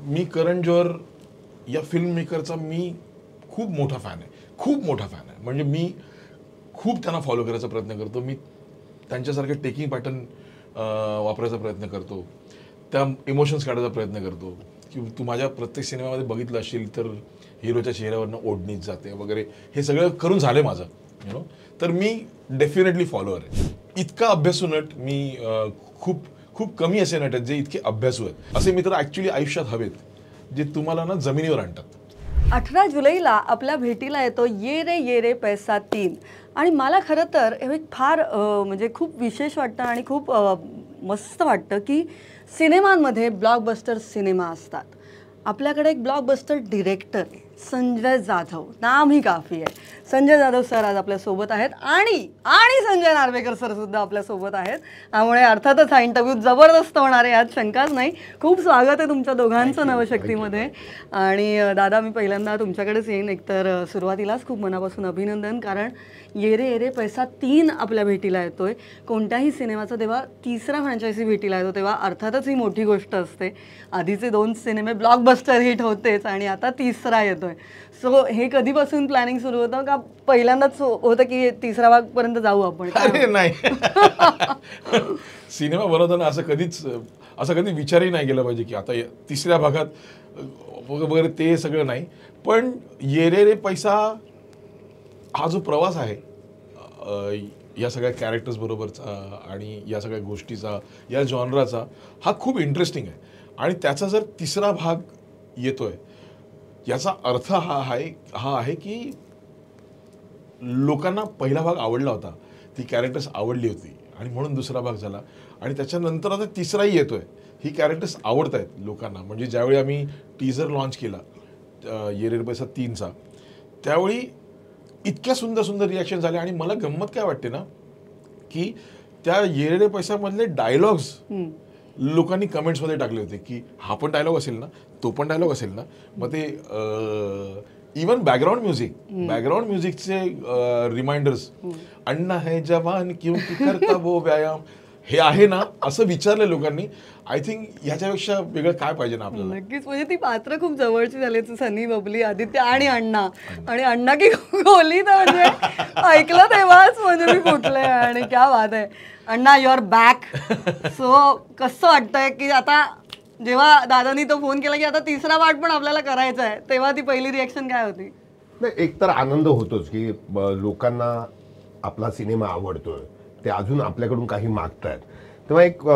मी करण जोहर या फिल्म मेकरचा मी खूप मोठा फॅन आहे, खूप मोठा फॅन आहे. म्हणजे मी खूप त्यांना फॉलो करायचा प्रयत्न करतो. मी त्यांच्यासारखे टेकिंग पॅटर्न वापरायचा प्रयत्न करतो, त्या इमोशन्स काढायचा प्रयत्न करतो. की तू माझ्या प्रत्येक सिनेमामध्ये बघितलं असेल तर हिरोच्या चेहऱ्यावरनं ओढणीच जाते वगैरे, हे सगळं करून झालं माझं नो. तर मी डेफिनेटली फॉलोअर आहे. इतका अभ्यासू नट मी खूप खूप कमी असे नट आहेत जे इतके अभ्यासू आहेत. असे मित्र ॲक्च्युली आयुष्यात हवेत जे तुम्हाला ना जमिनीवर आणतात. 18 जुलैला आपल्या भेटीला येतो ये रे पैसा 3 आणि मला खरं तर हे फार म्हणजे खूप विशेष वाटतं आणि खूप मस्त वाटतं की सिनेमांमध्ये ब्लॉकबस्टर सिनेमा असतात. आपल्याकडे एक ब्लॉकबस्टर डिरेक्टर आहे संजय जाधव, नाम ही काफी आहे. संजय जाधव सर आज आपल्यासोबत आहेत आणि संजय नार्वेकर सर सुद्धा आपल्यासोबत आहेत. त्यामुळे अर्थातच हा इंटरव्ह्यू जबरदस्त होणार आहे, यात शंकाच नाही. खूप स्वागत आहे तुमच्या दोघांचं नवशक्तीमध्ये. आणि दादा, मी पहिल्यांदा तुमच्याकडेच येईन. एकतर सुरुवातीलाच खूप मनापासून अभिनंदन, कारण ये रे पैसा 3 आपल्या भेटीला येतोय. कोणत्याही सिनेमाचा जेव्हा तिसरा फ्रँचायझी भेटीला येतो तेव्हा अर्थातच ही मोठी गोष्ट असते. आधीचे 2 सिनेमे ब्लॉकबस्टर हिट होतेच आणि आता तिसरा येतोय. सो हे कधीपासून प्लॅनिंग सुरू होतं, का पहिल्यांदाच होतं की तिसरा भागपर्यंत जाऊ आपण? अरे नाही, सिनेमा बनवताना असं कधी विचारही नाही केला पाहिजे की आता तिसऱ्या भागात वगैरे, ते सगळं नाही. पण ये रे पैसा हा जो प्रवास आहे या सगळ्या कॅरेक्टर्स बरोबरचा आणि या सगळ्या गोष्टीचा, या जॉनराचा, हा खूप इंटरेस्टिंग आहे. आणि त्याचा जर तिसरा भाग येतोय याचा अर्थ हा आहे की लोकांना पहिला भाग आवडला होता, ती कॅरेक्टर्स आवडली होती आणि म्हणून दुसरा भाग झाला. आणि त्याच्यानंतर आता तिसराही येतोय. ही कॅरेक्टर्स आवडत आहेत लोकांना. म्हणजे ज्यावेळी आम्ही टीझर लॉन्च केला ये रे पैसा 3चा, त्यावेळी इतक्या सुंदर सुंदर रिॲक्शन झाले. आणि मला गंमत काय वाटते ना, की त्या ये रे पैसामधले डायलॉग्स लोकांनी कमेंट्समध्ये टाकले होते की हा पण डायलॉग असेल ना, तो पण डायलॉग असेल ना. मग ते इवन बॅकग्राऊंड म्युझिकचे रिमाइंडर्स, अण्णा है जवान क्यों करता वो व्यायाम, हे आहे ना असं विचारलं लोकांनी. आय थिंक ह्याच्यापेक्षा वेगळं काय पाहिजे ना आपल्याला. नक्कीच. म्हणजे ती पात्र खूप जवळची झाली, सनी, बबली, आदित्य आणि अण्णा. आणि अण्णा की गोली तर म्हणजे ऐकलं तेव्हाच म्हणजे मी फुटले. आणि क्या बात आहे अण्णा, युअर बॅक. सो कसं वाटतंय की आता जेव्हा दादानी तो फोन केला की आता तिसरा पार्ट पण आपल्याला करायचा आहे, तेव्हा ती पहिली रिॲक्शन काय होती? नाही, एक तर आनंद होतोच की लोकांना आपला सिनेमा आवडतोय, ते अजून आपल्याकडून काही मागतायत, तेव्हा एक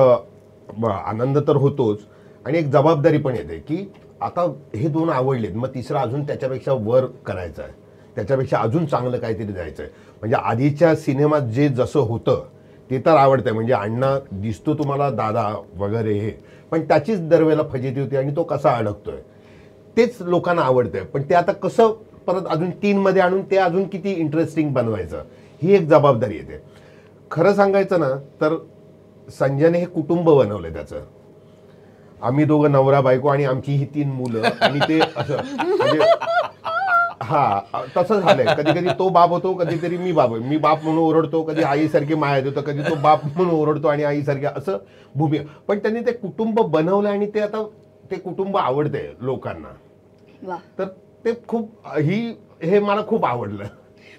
आनंद तर होतोच. आणि एक जबाबदारी पण येते की आता हे 2 आवडलेत, मग तिसरा अजून त्याच्यापेक्षा वर करायचं आहे, त्याच्यापेक्षा अजून चांगलं काहीतरी द्यायचं आहे. म्हणजे आधीच्या सिनेमात जे जसं होतं ते तर आवडतंय. म्हणजे अण्णा दिसतो तुम्हाला दादा वगैरे हे, पण त्याचीच दरवेळेला फजिती होती आणि तो कसा अडकतोय तेच लोकांना आवडतंय. पण ते आता कसं परत अजून 3मध्ये आणून ते अजून किती इंटरेस्टिंग बनवायचं, ही एक जबाबदारी येते. खरं सांगायचं ना तर संजयने हे कुटुंब बनवलंय त्याचं. आम्ही दोघं नवरा बायको आणि आमची ही 3 मुलं, आणि ते असं म्हणजे हा तसं झालंय. कधी कधी तो बाप होतो, कधीतरी मी बाप म्हणून ओरडतो, कधी आईसारखी माया देतो, कधी तो बाप म्हणून ओरडतो आणि आईसारखी, असं भूमिका. पण त्यांनी ते कुटुंब बनवलं आणि ते आता ते कुटुंब आवडतंय लोकांना. तर ते खूप हे मला खूप आवडलं.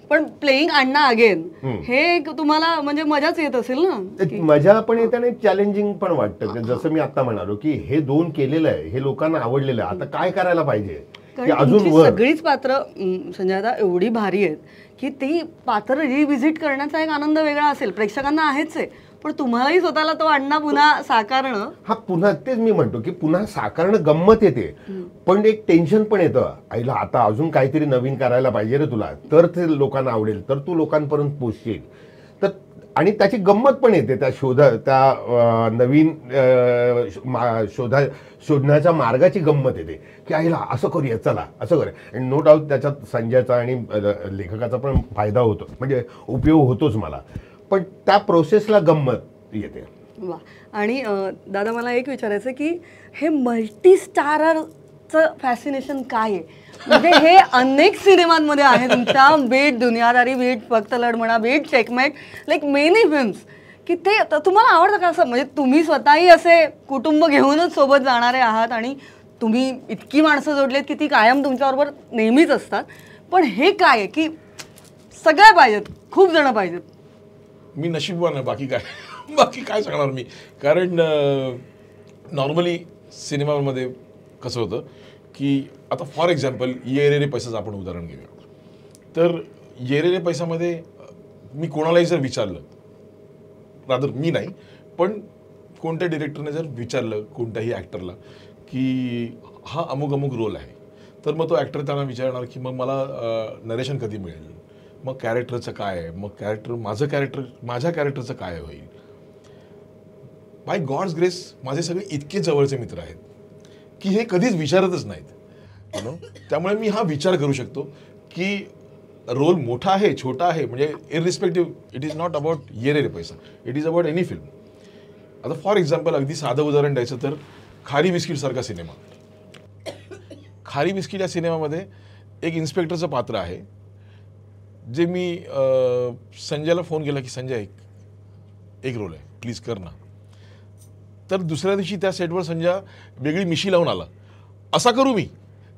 पण प्लेइंग अण्णा अगेन हे तुम्हाला म्हणजे मजाच येत असेल ना? मजा पण येते आणि चॅलेंजिंग पण वाटतं. जसं मी आता म्हणालो की हे 2 केलेलं आहे, हे लोकांना आवडलेलं आहे, आता काय करायला पाहिजे. सगळीच पात्र संजय दादा एवढी भारी आहेत की ती पात्र रिव्हिजिट करण्याचा एक आनंद वेगळा असेल, प्रेक्षकांना आहेच आहे, पण तुम्हालाही स्वतःला तो अण्णा पुन्हा साकारणं, हा पुन्हा तेच मी म्हणतो की पुन्हा साकारणं गंमत येते, पण एक टेन्शन पण येतं. आईला आता अजून काहीतरी नवीन करायला पाहिजे रे तुला, तर ते लोकांना आवडेल, तर तू लोकांपर्यंत पोहोचशील. तर आणि त्याची गंमत पण येते, त्या नवीन शोधण्याच्या मार्गाची गंमत येते की आईला असं करूया, चला असं करूया. आणि नो डाऊट त्याच्यात संजयचा आणि लेखकाचा पण फायदा होतो, म्हणजे उपयोग होतोच मला, पण त्या प्रोसेसला गंमत येते. वा. आणि दादा, मला एक विचारायचं की हे मल्टीस्टाररचं फॅसिनेशन काय आहे? म्हणजे हे अनेक सिनेमांमध्ये आहे तुमच्या, बीट दुनियादारी, बीट फक्त लढ म्हणा, beat checkmate, like many films, की ते तुम्हाला आवडतं का? असं म्हणजे तुम्ही स्वतःही असे कुटुंब घेऊनच सोबत जाणारे आहात आणि तुम्ही इतकी माणसं जोडलीत की ती कायम तुमच्याबरोबर नेहमीच असतात. पण हे काय आहे की सगळे पाहिजेत, खूप जण पाहिजेत. मी नशीबवान आहे, बाकी काय बाकी काय सांगणार मी. कारण नॉर्मली सिनेमामध्ये कसं होतं की आता फॉर एक्झाम्पल ये रे रे पैसाचं आपण उदाहरण घेऊया. तर ये रे रे पैसामध्ये मी कोणालाही जर विचारलं, रादर मी नाही पण कोणत्या डिरेक्टरने जर विचारलं कोणत्याही ॲक्टरला की हा अमुक अमुक रोल आहे, तर मग तो ॲक्टर त्यांना विचारणार की मग मला नरेशन कधी मिळेल, मग कॅरेक्टरचं काय आहे, मग माझ्या कॅरेक्टरचं काय होईल. बाय गॉड्स ग्रेस माझे सगळे इतके जवळचे मित्र आहेत की हे कधीच विचारतच नाहीत, यु नो. त्यामुळे मी हा विचार करू शकतो की रोल मोठा आहे छोटा आहे, म्हणजे इररिस्पेक्टिव्ह, इट इज नॉट अबाउट ये रे रे पैसा, it is about any film. आता फॉर एक्झाम्पल अगदी साधं उदाहरण द्यायचं तर खारी बिस्किट सारखा सिनेमा. खारी बिस्किट या सिनेमामध्ये एक इन्स्पेक्टरचं पात्र आहे जे मी संजयला फोन केला की संजय एक रोल आहे प्लीज कर ना. तर दुसऱ्या दिवशी त्या सेटवर संजय वेगळी मिशी लावून आला, असा करू मी,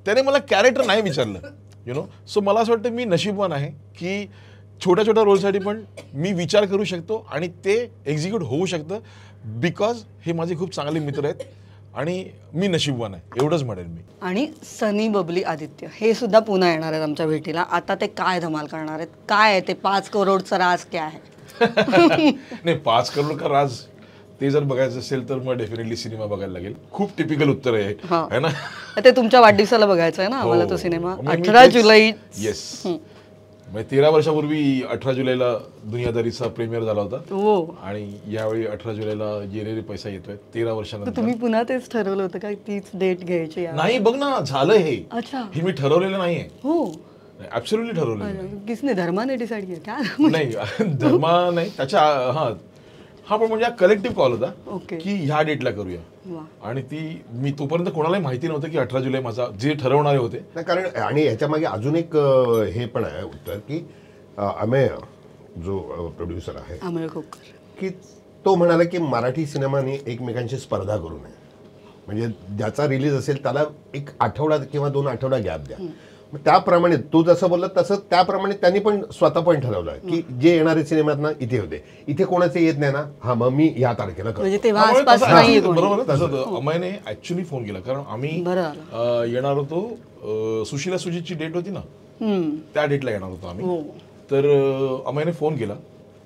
त्याने मला कॅरेक्टर नाही विचारलं, यु नो. सो मला असं वाटतं मी नशीबवान आहे की छोट्या छोट्या रोलसाठी पण मी विचार करू शकतो आणि ते एक्झिक्यूट होऊ शकतं बिकॉज हे माझे खूप चांगले मित्र आहेत आणि मी नशीबवान आहे, एवढंच म्हणेन मी. आणि सनी बबली आदित्य हे सुद्धा पुन्हा येणार आहेत आमच्या भेटीला. आता ते काय धमाल करणार आहेत, काय आहे ते 5 करोडचं राज काय आहे? नाही 5 करोड का राज ते जर बघायचं असेल तर मग डेफिनेटली सिनेमा बघायला लागेल. खूप टिपिकल उत्तर आहे ना. ते तुमच्या वाढदिवसाला बघायचं आहे ना आम्हाला तो सिनेमा. म्हणजे 18 जुलै. येस, म्हणजे 13 वर्षापूर्वी 18 जुलैला दुनियादारीचा प्रीमियर झाला होता आणि यावेळी 18 जुलैला ये रे रे पैसा येतोय 13 वर्षानंतर. तुम्ही पुन्हा तेच ठरवलं होतं का तीच डेट घ्यायची? नाही, बघ ना झालं हे. अच्छा, हे मी ठरवलेलं नाहीये. हो, ऍब्सोल्युटली ठरवलेलं. किसने धर्माने डिसाईड केलं काय? नाही धर्मा नाही त्याच्या हा पण म्हणजे कलेक्टिव्ह कॉल होता की ह्या डेटला करूया. आणि ती मी तोपर्यंत कोणालाही माहिती नव्हतं की 18 जुलै माझा जे ठरवणारे होते. कारण आणि ह्याच्या मागे अजून एक हे पण आहे उत्तर की अमेय जो प्रोड्युसर आहे अमेय खोकर, की तो म्हणाला की मराठी सिनेमाने एकमेकांशी स्पर्धा करू नये, म्हणजे ज्याचा रिलीज असेल त्याला एक आठवडा किंवा 2 आठवडा गॅप द्या. त्याप्रमाणे तू जसं बोलला तसं त्याप्रमाणे त्यांनी पण स्वतः पण ठरवलं की जे येणारे सिनेमात ना इथे होते, इथे कोणाचे येत नाही ना, हा मग मी या तारखेला करतो. बरोबर तसं अमयने ऍक्च्युली फोन केला कारण आम्ही येणार होतो. सुशीला सुजितची डेट होती ना, त्या डेटला येणार होतो आम्ही. तर अमयने फोन केला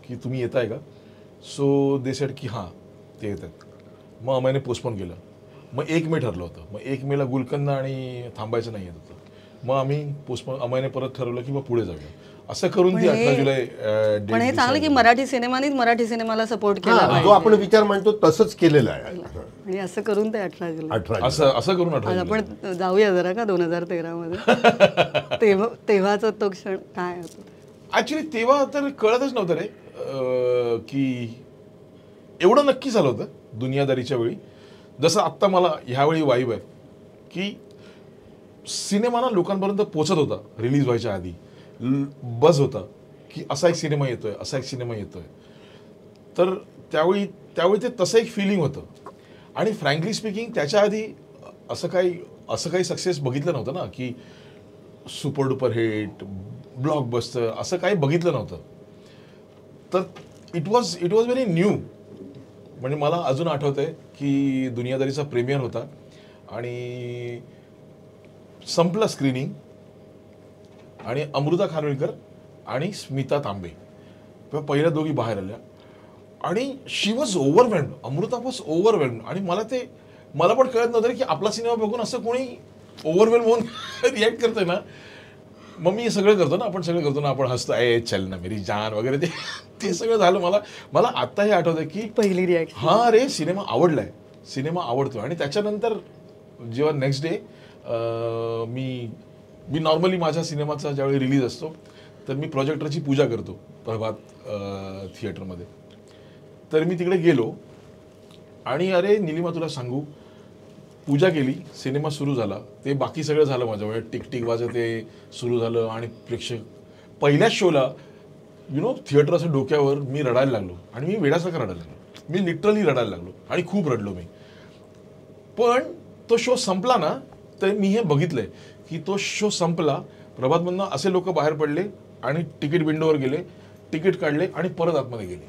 की तुम्ही येताय का. सो दे सेड की हां ते येत आहेत. मग अमयने पोस्टपोन केलं. मग 1 मे ठरलं होतं. मग 1 मेला गुलकंद आणि थांबायचं नाही येत होतं. मग आम्ही पोस्टपोन अमयने परत ठरवलं की मग पुढे जाऊया. असं करून ती 18 जुलै. पण हे चांगलं की मराठी सिनेमानीच मराठी सिनेमाला सपोर्ट केला, जो आपण विचार मांडतो तसंच केलेलं आहे. आणि असं करून ते 18 जुलै असं करून 18 आपण जाऊया जरा का 2013 मध्ये. तेव्हाचा तो क्षण काय होता? ऍक्च्युली तेव्हा तर कळतच नव्हतं रे की एवढं नक्की झालं होतं दुनियादारीच्या वेळी. जसं आत्ता मला ह्यावेळी वाईब आहे की सिनेमा ना लोकांपर्यंत पोहोचत होता रिलीज व्हायच्या आधी. बज होता की असा एक सिनेमा येतोय, असा एक सिनेमा येतोय. तर त्यावेळी ते तसं एक फिलिंग होतं. आणि फ्रँकली स्पीकिंग त्याच्या आधी असं काही सक्सेस बघितलं नव्हतं ना की सुपर डुपर हिट ब्लॉकबस्टर असं काही बघितलं नव्हतं. तर इट वॉज व्हेरी न्यू. म्हणजे मला अजून आठवतंय की दुनियादारीचा प्रीमियर होता आणि संपलं स्क्रीनिंग आणि अमृता खानविलकर आणि स्मिता तांबे पहिल्या दोघी बाहेर आल्या आणि शी वॉज ओव्हरवेल्ड. अमृता वॉज ओव्हरवेल्ड. आणि मला पण कळत नव्हतं की आपला सिनेमा बघून असं कोणी ओव्हरवेल्ड होऊन रिॲक्ट करतोय ना. मग मी सगळं करतो ना, आपण सगळं करतो ना, आपण हसतो ए चल ना मेरी जान वगैरे ते सगळं झालं. मला आता हे आठवतंय की पहिली रिॲक्शन हा रे सिनेमा आवडलाय, सिनेमा आवडतो. आणि त्याच्यानंतर जेव्हा नेक्स्ट डे मी नॉर्मली माझ्या सिनेमाचा ज्यावेळी रिलीज असतो तर मी प्रोजेक्टरची पूजा करतो प्रभात थिएटरमध्ये. तर मी तिकडे गेलो आणि अरे निलिमा तुला सांगू, पूजा केली, सिनेमा सुरू झाला, ते बाकी सगळं झालं माझ्या वेळेत, टिक वाजत ते सुरू झालं आणि प्रेक्षक पहिल्याच शोला थिएटर असं डोक्यावर मी रडायला लागलो आणि मी वेड्यासारखं रडायला लागलो. मी लिटरली रडायला लागलो आणि खूप रडलो मी. पण तो शो संपला ना तर मी हे बघितलंय की तो शो संपला, प्रभातमधनं असे लोक बाहेर पडले आणि तिकीट विंडोवर गेले, तिकीट काढले आणि परत आतमध्ये गेले.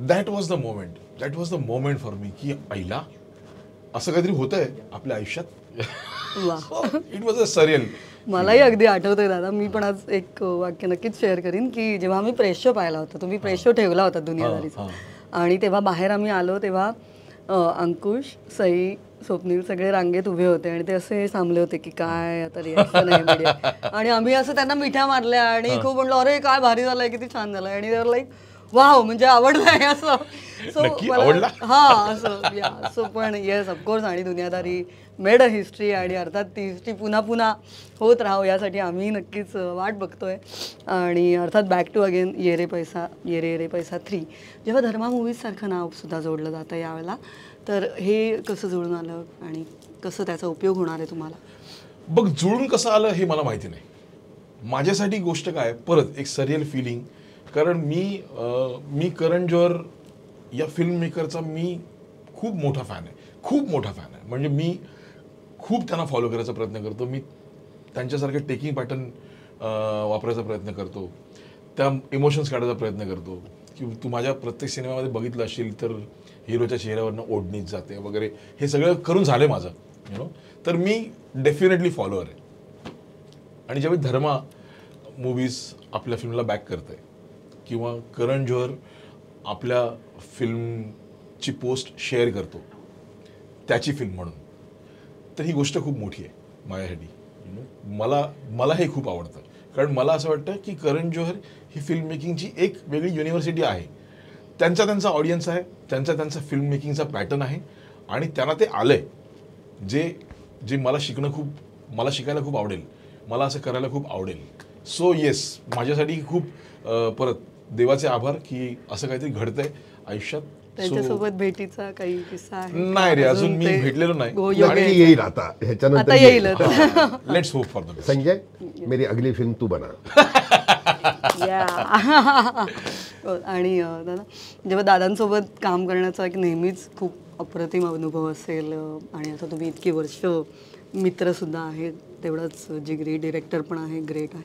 That was the moment for me की आईला असं काहीतरी होतंय आपल्या आयुष्यात. It was a surreal. मलाही अगदी आठवतंय दादा. मी पण आज एक वाक्य नक्कीच शेअर करीन की जेव्हा आम्ही प्रेस शो पाहिला होता, तुम्ही प्रेस शो ठेवला होता दुनियादारीचा, आणि तेव्हा बाहेर आम्ही आलो तेव्हा अंकुश, सई, स्वप्नील सगळे रांगेत उभे होते आणि ते असे थांबले होते की काय आता रिॲक्शन आहे मीडिया. आणि आम्ही असं त्यांना मिठ्या मारल्या आणि खूप म्हणलो अरे काय भारी झालंय, किती छान झालंय. आणि देवर लाईक वाव, म्हणजे आवडलंय असं. सो हा असं सो पण येस ऑफकोर्स. आणि दुनियादारी मेड अ हिस्ट्री आणि अर्थात ती हिस्ट्री पुन्हा पुन्हा होत राहावं यासाठी आम्ही नक्कीच वाट बघतोय. आणि अर्थात बॅक टू अगेन ये रे पैसा 3 जेव्हा धर्मा मूवीजसारखं नाव सुद्धा जोडलं जातं यावेळेला, तर हे कसं जुळून आलं आणि कसं त्याचा उपयोग होणार आहे तुम्हाला? बघ, जुळून कसं आलं हे मला माहिती नाही. माझ्यासाठी गोष्ट काय, परत एक सरियल फिलिंग. कारण मी करण जोहर या फिल्म मेकरचा मी खूप मोठा फॅन आहे. म्हणजे मी खूप त्यांना फॉलो करायचा प्रयत्न करतो. मी त्यांच्यासारखे टेकिंग पॅटर्न वापरायचा प्रयत्न करतो, त्या इमोशन्स काढायचा प्रयत्न करतो. की तू माझ्या प्रत्येक सिनेमामध्ये बघितलं असेल तर हिरोच्या चेहऱ्यावरनं ओढणीच जाते वगैरे, हे सगळं करून झालं माझं, तर मी डेफिनेटली फॉलोअर आहे. आणि ज्यावेळी धर्मा मूवीज आपल्या फिल्मला बॅक करते किंवा करण जोहर आपल्या फिल्मची पोस्ट शेअर करतो त्याची फिल्म म्हणून, तर ही गोष्ट खूप मोठी आहे माझ्यासाठी. मला हे खूप आवडतं. कारण मला असं वाटतं की करण जोहर ही फिल्म मेकिंगची एक वेगळी युनिव्हर्सिटी आहे. त्यांचा ऑडियन्स आहे, त्यांचा फिल्म मेकिंगचा पॅटर्न आहे आणि त्यांना ते आलंय जे मला शिकायला खूप आवडेल, मला असं करायला खूप आवडेल. सो येस, माझ्यासाठी खूप परत देवाचे आभार की असं काहीतरी घडतंय आयुष्यात. त्यांच्यासोबत भेटीचा काही किस्सा आहे? नाही रे, अजून मी भेटलेलो नाही. आणि येईल आता ह्याच्यानंतर येईल. Let's hope for the best. Sanjay, मेरी अगली फिल्म तू बना. आणि दादा, जेव्हा दादांसोबत काम करण्याचा एक नेहमीच खूप अप्रतिम अनुभव असेल आणि आता तुम्ही इतकी वर्ष मित्रसुद्धा आहे, तेवढंच जिगरी डिरेक्टर पण आहे, ग्रेट आहे,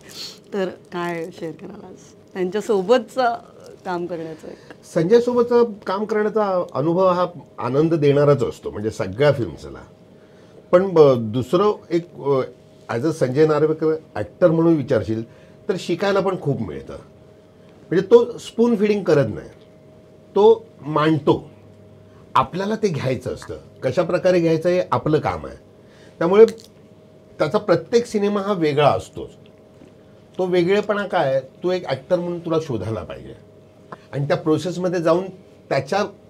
तर काय शेअर कराल आज त्यांच्यासोबतचं काम करण्याचं? संजय सोबतचं काम करण्याचा अनुभव हा आनंद देणाराच असतो, म्हणजे सगळ्या फिल्म्सला. पण दुसरं एक as a Sanjay Narvekar actor म्हणून विचारशील तर शिकायला पण खूप मिळतं. म्हणजे तो स्पून फिडिंग करत नाही, तो मांडतो. आपल्याला ते घ्यायचं असतं, कशा प्रकारे घ्यायचं हे आपलं काम आहे. त्यामुळे त्याचा प्रत्येक सिनेमा हा वेगळा असतोच. तो वेगळेपणा काय, तो एक ॲक्टर म्हणून तुला शोधायला पाहिजे आणि त्या प्रोसेसमध्ये जाऊन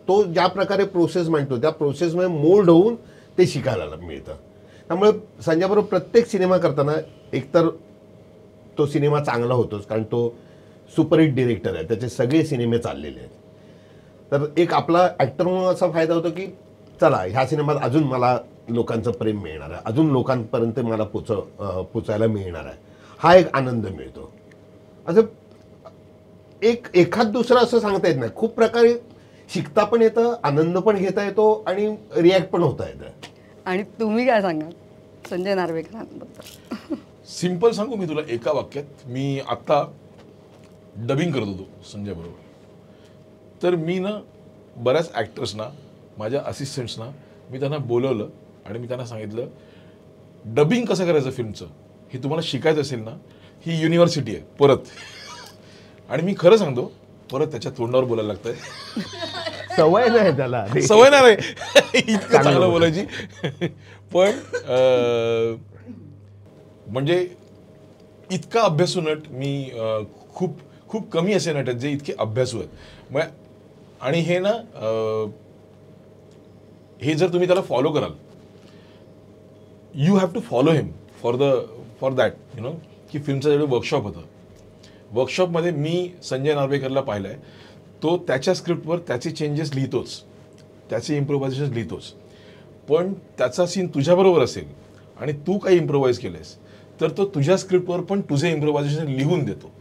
तो ज्या प्रकारे प्रोसेस मांडतो त्या प्रोसेसमध्ये मोल्ड होऊन ते शिकायला मिळतं. त्यामुळे संजयबरोबर प्रत्येक सिनेमा करताना एकतर तो सिनेमा चांगला होतोच, कारण तो सुपरहिट डिरेक्टर आहे, त्याचे सगळे सिनेमे चाललेले आहेत. तर एक आपला ॲक्टर म्हणून असा फायदा होतो की चला ह्या सिनेमात अजून मला लोकांचं प्रेम मिळणार आहे, अजून लोकांपर्यंत मला पोचायला मिळणार आहे, हा एक आनंद मिळतो. असं एखाद दुसरं असं सांगता येत नाही. खूप प्रकारे शिकता पण येतं, आनंद पण घेता येतो आणि रिॲक्ट पण होता येतं. आणि तुम्ही काय सांगाल संजय नार्वेकरांबद्दल? सिंपल सांगू मी तुला एका वाक्यात. मी आत्ता डबिंग करत होतो संजय बरोबर, तर मी ना बऱ्याच ॲक्टर्सना, माझ्या असिस्टंट्सना मी त्यांना बोलवलं आणि मी त्यांना सांगितलं डबिंग कसं करायचं फिल्मचं हे तुम्हाला शिकायचं असेल ना, ही युनिव्हर्सिटी आहे परत. आणि मी खरं सांगतो, परत त्याच्या तोंडावर बोलायला लागतंय. सवय नाही त्याला, सवय नाही इतकं चांगलं बोलायची. पण म्हणजे इतका अभ्यासू नट मी खूप खूप कमी असे नट आहेत जे इतके अभ्यासू आहेत. आणि हे ना, हे जर तुम्ही त्याला फॉलो कराल, you have to follow him for that की फिल्मचं जेवढं वर्कशॉप होतं, वर्कशॉपमध्ये मी संजय नार्वेकरला पाहिलं आहे, तो त्याच्या स्क्रिप्टवर त्याचे चेंजेस लिहितोच, त्याचे इम्प्रोव्हायझेशन लिहितोच. पण त्याचा सीन तुझ्याबरोबर असेल आणि तू काही इम्प्रोव्हाइज केलंयस तर तो तुझ्या स्क्रिप्टवर पण तुझे इम्प्रोव्हायझेशन लिहून देतो.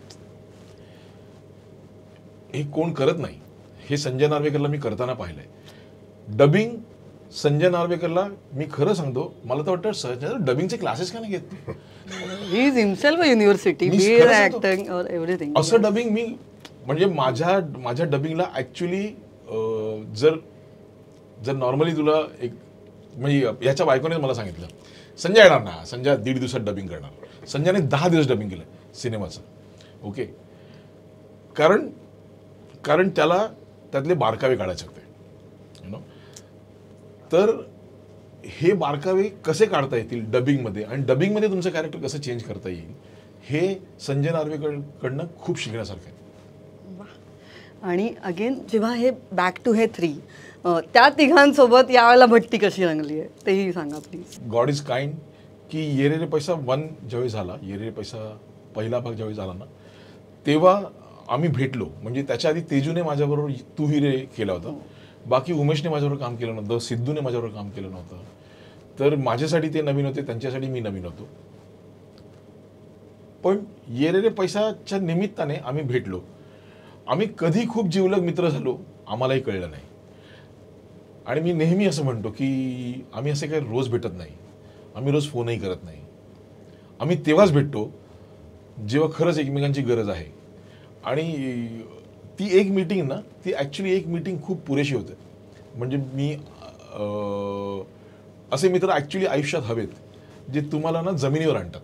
हे कोण करत नाही. हे संजय नार्वेकरला मी करताना पाहिलंय. डबिंग संजय नार्वेकरला मी खरं सांगतो, मला तर वाटतं संजय डबिंगचे क्लासेस का नाही घेत. He is himself a university, मी बी खरं सांगतो. ऍक्टिंग और एव्हरीथिंग. असं डबिंग मी म्हणजे माझ्या डबिंगला ऍक्च्युली जर नॉर्मली तुला एक म्हणजे याच्या बायकोने मला सांगितलं संजय येणार ना, संजय 1.5 दिवसात डबिंग करणार. संजयने 10 दिवस डबिंग केलं सिनेमाचं. ओके, कारण त्याला त्यातले बारकावे काढायचे होते, यु नो. तर हे बारकावे कसे काढता येतील डबिंगमध्ये आणि डबिंगमध्ये तुमचं कॅरेक्टर कसं चेंज करता येईल, हे संजय नार्वेकडनं खूप शिकण्यासारखं आहे. आणि अगेन जेव्हा हे बॅक टू हे 3 त्या तिघांसोबत यावेळेला भट्टी कशी रंगली आहे तेही सांगा प्लीज. गॉड इज काइंड की ये रे रे पैसा 1 ज्यावेळी झाला, ये रे रे पैसा पहिला भाग ज्यावेळी झाला ना, तेव्हा आम्ही भेटलो. म्हणजे त्याच्या आधी तेजूने माझ्याबरोबर तू ही रे केला होता, बाकी उमेशने माझ्याबरोबर काम केलं नव्हतं, सिद्धूने माझ्याबरोबर काम केलं नव्हतं. तर माझ्यासाठी ते नवीन होते, त्यांच्यासाठी मी नवीन होतो. पण ये रे रे पैसाच्या निमित्ताने आम्ही भेटलो. आम्ही कधी खूप जिवलग मित्र झालो आम्हालाही कळलं नाही. आणि मी नेहमी असं म्हणतो की आम्ही असे काही रोज भेटत नाही, आम्ही रोज फोनही करत नाही. आम्ही तेव्हाच भेटतो जेव्हा खरंच एकमेकांची गरज आहे. आणि ती एक मीटिंग ना, ती ॲक्च्युली एक मीटिंग खूप पुरेशी होते. म्हणजे मी असे मित्र ॲक्च्युली आयुष्यात हवेत जे तुम्हाला ना जमिनीवर आणतात.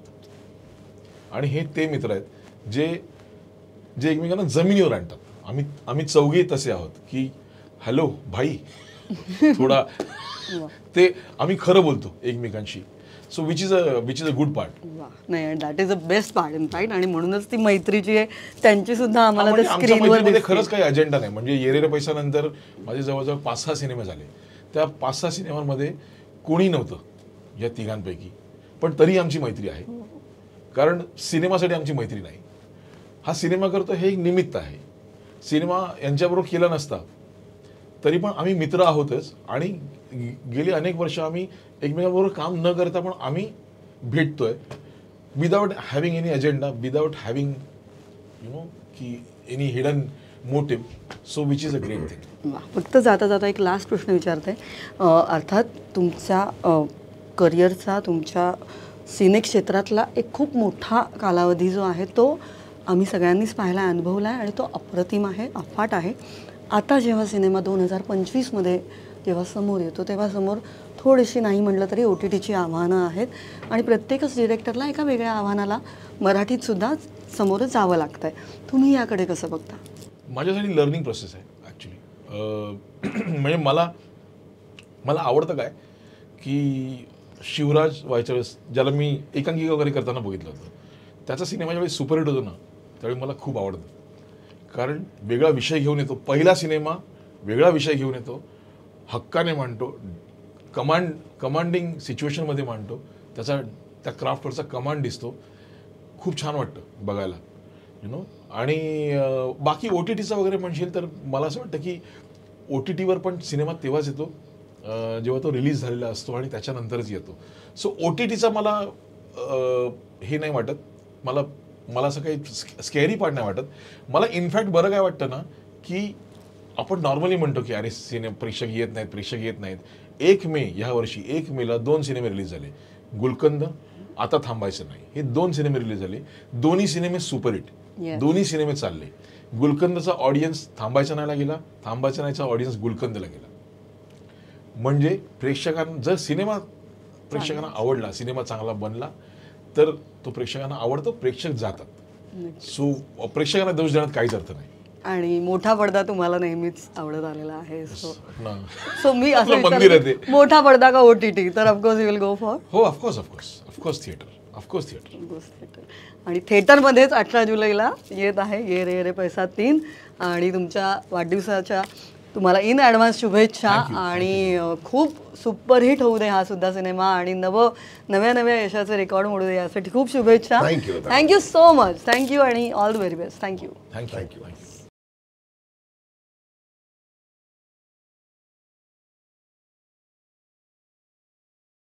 आणि हे ते मित्र आहेत जे एकमेकांना जमिनीवर आणतात. आम्ही चौघे तसे आहोत की हॅलो भाई थोडा ते आम्ही खरं बोलतो एकमेकांशी. So which is a good part. नाही, that is a best part in fact. आणि म्हणूनच ती मैत्री जी आहे त्यांची सुद्धा आम्हाला म्हणजे आमच्या स्क्रीनवर मैत्रीमध्ये खरंच काही अजेंडा नाही. म्हणजे ये रे रे पैसा नंतर माझे जवळजवळ 5-6 सिनेमे झाले. त्या 5-6 सिनेमांमध्ये कोणी नव्हतं या तिघांपैकी, पण तरी आमची मैत्री आहे. कारण सिनेमासाठी आमची मैत्री नाही, हा सिनेमा करतो हे एक निमित्त आहे. सिनेमा यांच्याबरोबर केला नसता तरी पण आम्ही मित्र आहोतच. आणि गेली अनेक वर्ष आम्ही एकमेकांबरोबर काम न करता पण आम्ही भेटतोय without having any agenda, without having you know की any hidden motive. So which is a great thing. फक्त जाता जाता एक लास्ट प्रश्न विचारते. अर्थात तुमच्या करिअरचा, तुमच्या सिने क्षेत्रातला एक खूप मोठा कालावधी जो आहे तो आम्ही सगळ्यांनीच पाहिला, अनुभवला आहे आणि तो अप्रतिम आहे, अफाट आहे. आता जेव्हा सिनेमा 2025मध्ये जेव्हा समोर येतो तेव्हा समोर थोडीशी नाही म्हटलं तरी OTTची आव्हानं आहेत. आणि प्रत्येकच डिरेक्टरला एका वेगळ्या आव्हानाला मराठीतसुद्धा समोर जावं लागतं आहे. तुम्ही याकडे कसं बघता? माझ्यासाठी लर्निंग प्रोसेस आहे ॲक्च्युली. म्हणजे मला आवडतं काय की शिवराज व्हायच्या वेळेस, ज्याला मी एकांकिका वगैरे करताना बघितलं होतं, त्याचा सिनेमा ज्यावेळी सुपरहिट होतो ना त्यावेळी मला खूप आवडतं. कारण वेगळा विषय घेऊन येतो, पहिला सिनेमा वेगळा विषय घेऊन येतो, हक्काने मांडतो, कमांडिंग सिच्युएशनमध्ये मांडतो, त्या क्राफ्टवरचा कमांड दिसतो, खूप छान वाटतं बघायला, यु नो. आणि बाकी OTTचा वगैरे म्हणशील तर मला असं वाटतं की OTTवर पण सिनेमा तेव्हाच येतो जेव्हा तो रिलीज झालेला असतो आणि त्याच्यानंतरच येतो. सो OTTचा मला हे नाही वाटत, मला असं काही स्कॅरी पार्ट नाही वाटत. मला इनफॅक्ट बरं काय वाटतं ना की आपण नॉर्मली म्हणतो की अरे प्रेक्षक येत नाहीत. 1 मे ह्या वर्षी 1 मेला 2 सिनेमे रिलीज झाले, गुलकंद, आता थांबायचं नाही, हे 2 सिनेमे रिलीज झाले. दोन्ही सिनेमे सुपरहिट, दोन्ही सिनेमे चालले. गुलकंदचा ऑडियन्स थांबायचा नाहीला गेला, थांबायचा नाहीचा ऑडियन्स गुलकंदला गेला. म्हणजे प्रेक्षकांना जर सिनेमा प्रेक्षकांना आवडला, सिनेमा चांगला बनला तर तो प्रेक्षकांना आवडतो, प्रेक्षक जातात. सो प्रेक्षकांना दोष देण्यात काहीच अर्थ नाही. आणि मोठा पडदा तुम्हाला नेहमीच आवडत आलेला आहे. सो मी आपलं असं मंदिर आहे ते. मोठा पडदा का OTT, तर of course you will go for. हो, ऑफकोर्स थिएटर. आणि थिएटरमध्येच 18 जुलैला येत आहे ये रे रे पैसा 3. आणि तुमच्या वाढदिवसाच्या तुम्हाला इन ॲडव्हान्स शुभेच्छा. आणि खूप सुपरहिट होऊ दे हा सुद्धा सिनेमा आणि नव्या यशाचे रेकॉर्ड मोडू दे यासाठी खूप शुभेच्छा. Thank you so much. थँक्यू आणि all the very best. Thank you.